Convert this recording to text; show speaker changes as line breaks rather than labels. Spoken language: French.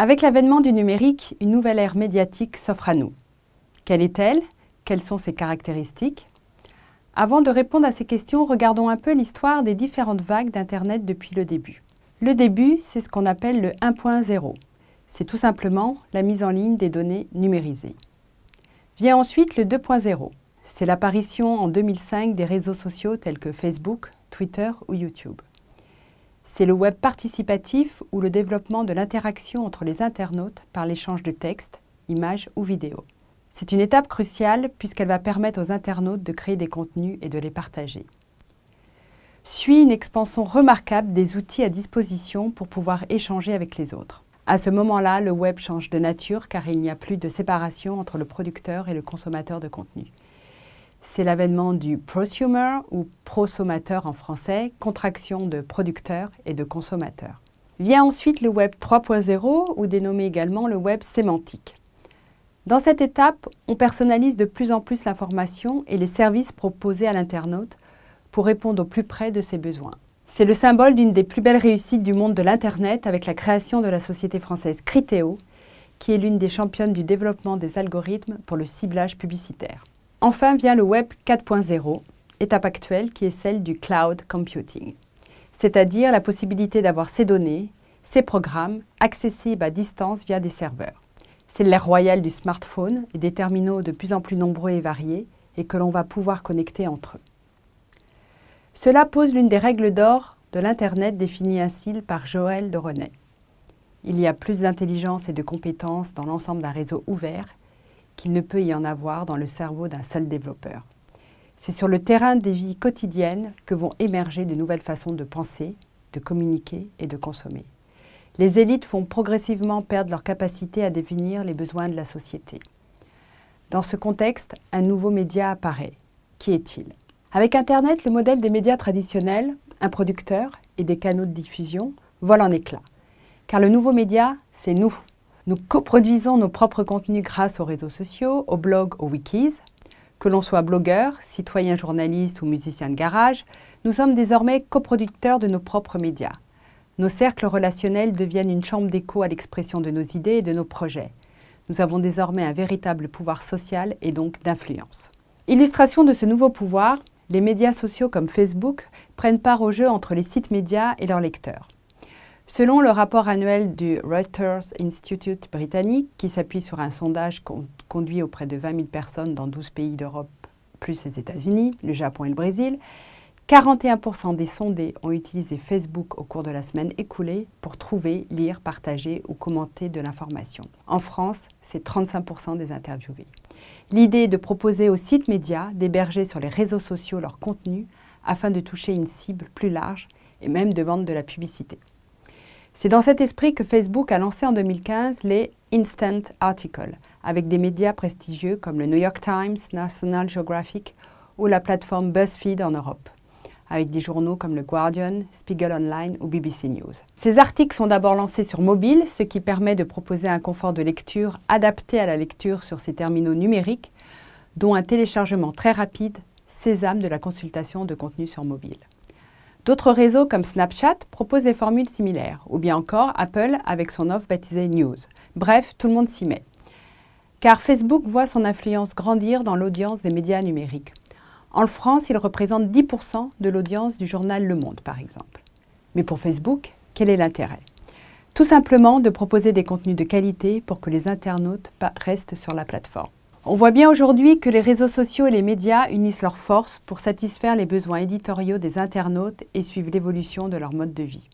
Avec l'avènement du numérique, une nouvelle ère médiatique s'offre à nous. Quelle est-elle? Quelles sont ses caractéristiques? Avant de répondre à ces questions, regardons un peu l'histoire des différentes vagues d'Internet depuis le début. Le début, c'est ce qu'on appelle le 1.0. C'est tout simplement la mise en ligne des données numérisées. Vient ensuite le 2.0. C'est l'apparition en 2005 des réseaux sociaux tels que Facebook, Twitter ou YouTube. C'est le web participatif ou le développement de l'interaction entre les internautes par l'échange de textes, images ou vidéos. C'est une étape cruciale puisqu'elle va permettre aux internautes de créer des contenus et de les partager. Suit une expansion remarquable des outils à disposition pour pouvoir échanger avec les autres. À ce moment-là, le web change de nature car il n'y a plus de séparation entre le producteur et le consommateur de contenu. C'est l'avènement du prosumer ou prosommateur en français, contraction de producteur et de consommateur. Vient ensuite le web 3.0 ou dénommé également le web sémantique. Dans cette étape, on personnalise de plus en plus l'information et les services proposés à l'internaute pour répondre au plus près de ses besoins. C'est le symbole d'une des plus belles réussites du monde de l'Internet avec la création de la société française Criteo, qui est l'une des championnes du développement des algorithmes pour le ciblage publicitaire. Enfin vient le Web 4.0, étape actuelle qui est celle du cloud computing, c'est-à-dire la possibilité d'avoir ses données, ses programmes accessibles à distance via des serveurs. C'est l'ère royale du smartphone et des terminaux de plus en plus nombreux et variés et que l'on va pouvoir connecter entre eux. Cela pose l'une des règles d'or de l'Internet définie ainsi par Joël de Renet. Il y a plus d'intelligence et de compétences dans l'ensemble d'un réseau ouvert qu'il ne peut y en avoir dans le cerveau d'un seul développeur. C'est sur le terrain des vies quotidiennes que vont émerger de nouvelles façons de penser, de communiquer et de consommer. Les élites font progressivement perdre leur capacité à définir les besoins de la société. Dans ce contexte, un nouveau média apparaît. Qui est-il? Avec Internet, le modèle des médias traditionnels, un producteur et des canaux de diffusion, vole en éclats. Car le nouveau média, c'est nous. Nous coproduisons nos propres contenus grâce aux réseaux sociaux, aux blogs, aux wikis. Que l'on soit blogueur, citoyen journaliste ou musicien de garage, nous sommes désormais coproducteurs de nos propres médias. Nos cercles relationnels deviennent une chambre d'écho à l'expression de nos idées et de nos projets. Nous avons désormais un véritable pouvoir social et donc d'influence. Illustration de ce nouveau pouvoir, les médias sociaux comme Facebook prennent part au jeu entre les sites médias et leurs lecteurs. Selon le rapport annuel du Reuters Institute britannique, qui s'appuie sur un sondage conduit auprès de 20 000 personnes dans 12 pays d'Europe, plus les États-Unis, le Japon et le Brésil, 41% des sondés ont utilisé Facebook au cours de la semaine écoulée pour trouver, lire, partager ou commenter de l'information. En France, c'est 35% des interviewés. L'idée est de proposer aux sites médias d'héberger sur les réseaux sociaux leurs contenus afin de toucher une cible plus large et même de vendre de la publicité. C'est dans cet esprit que Facebook a lancé en 2015 les Instant Articles, avec des médias prestigieux comme le New York Times, National Geographic ou la plateforme BuzzFeed en Europe, avec des journaux comme le Guardian, Spiegel Online ou BBC News. Ces articles sont d'abord lancés sur mobile, ce qui permet de proposer un confort de lecture adapté à la lecture sur ces terminaux numériques, dont un téléchargement très rapide sésame de la consultation de contenu sur mobile. D'autres réseaux comme Snapchat proposent des formules similaires, ou bien encore Apple avec son offre baptisée News. Bref, tout le monde s'y met. Car Facebook voit son influence grandir dans l'audience des médias numériques. En France, il représente 10% de l'audience du journal Le Monde, par exemple. Mais pour Facebook, quel est l'intérêt? Tout simplement de proposer des contenus de qualité pour que les internautes restent sur la plateforme. On voit bien aujourd'hui que les réseaux sociaux et les médias unissent leurs forces pour satisfaire les besoins éditoriaux des internautes et suivre l'évolution de leur mode de vie.